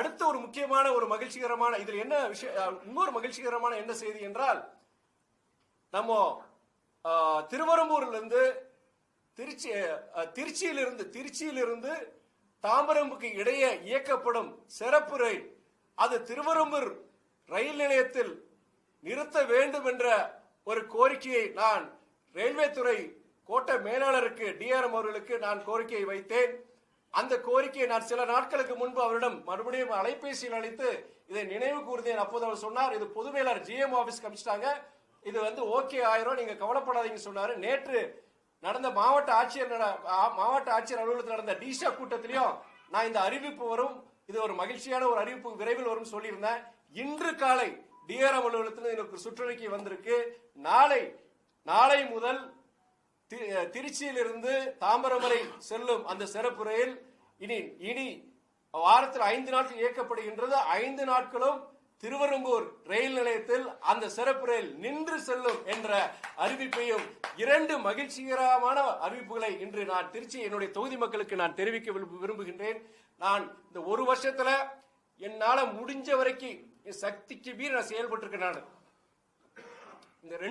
அடுத்த ஒரு முக்கியமான ஒரு மகிழ்ச்சிகரமான இதில் என்ன விஷயம், இன்னொரு மகிழ்ச்சிகரமான என்ன செய்தி என்றால், நம்ம திருவரம்பூரிலிருந்து திருச்சியிலிருந்து தாம்பரம்புக்கு இடையே இயக்கப்படும் சிறப்பு ரயில் அது திருவரம்பூர் ரயில் நிலையத்தில் நிறுத்த வேண்டும் என்ற ஒரு கோரிக்கையை நான் ரயில்வே துறை கோட்ட மேலாளருக்கு டிஆர்எம் அவர்களுக்கு நான் கோரிக்கையை வைத்தேன். அந்த கோரிக்கையை நான் சில நாட்களுக்கு முன்பு அவரிடம் மறுபடியும் அலைபேசியில் அழைத்து இதை நினைவு கூர்ந்தேன். அப்போது அவர் சொன்னார், இது பொது மேலாளர் ஜிஎம் ஆபீஸ் கமிச்சிட்டாங்க, இது ஓகே ஆயிரும், நீங்க கவலைப்படாதீங்க சொன்னாரு. நேற்று நடந்த மாவட்ட ஆட்சியர் அலுவலகத்தில் நடந்த டிஷா கூட்டத்திலையும் நான் இந்த அறிவிப்பு வரும், இது ஒரு மகிழ்ச்சியான ஒரு அறிவிப்பு விரைவில் வரும் சொல்லியிருந்தேன். இன்று காலை டிஆர்எம் அலுவலகத்தில் எனக்கு சுற்றறிக்கை வந்திருக்கு. நாளை முதல் திருச்சியிலிருந்து தாம்பரம் வரை செல்லும் அந்த சிறப்பு ரயில் இனி வாரத்தில் 5 நாட்கள் இயக்கப்படுகின்றது. 5 நாட்களும் திருவரம்பூர் ரயில் நிலையத்தில் அந்த சிறப்பு ரயில் நின்று செல்லும் என்ற அறிவிப்பையும் 2 மகிழ்ச்சிகரமான அறிவிப்புகளை இன்று நான் திருச்சி என்னுடைய தொகுதி மக்களுக்கு நான் தெரிவிக்க விரும்புகின்றேன். நான் இந்த ஒரு வருஷத்துல என்னால முடிஞ்ச வரைக்கும் சக்திக்கு மீறி நான் செயல்பட்டு இருக்கேன். இந்த 2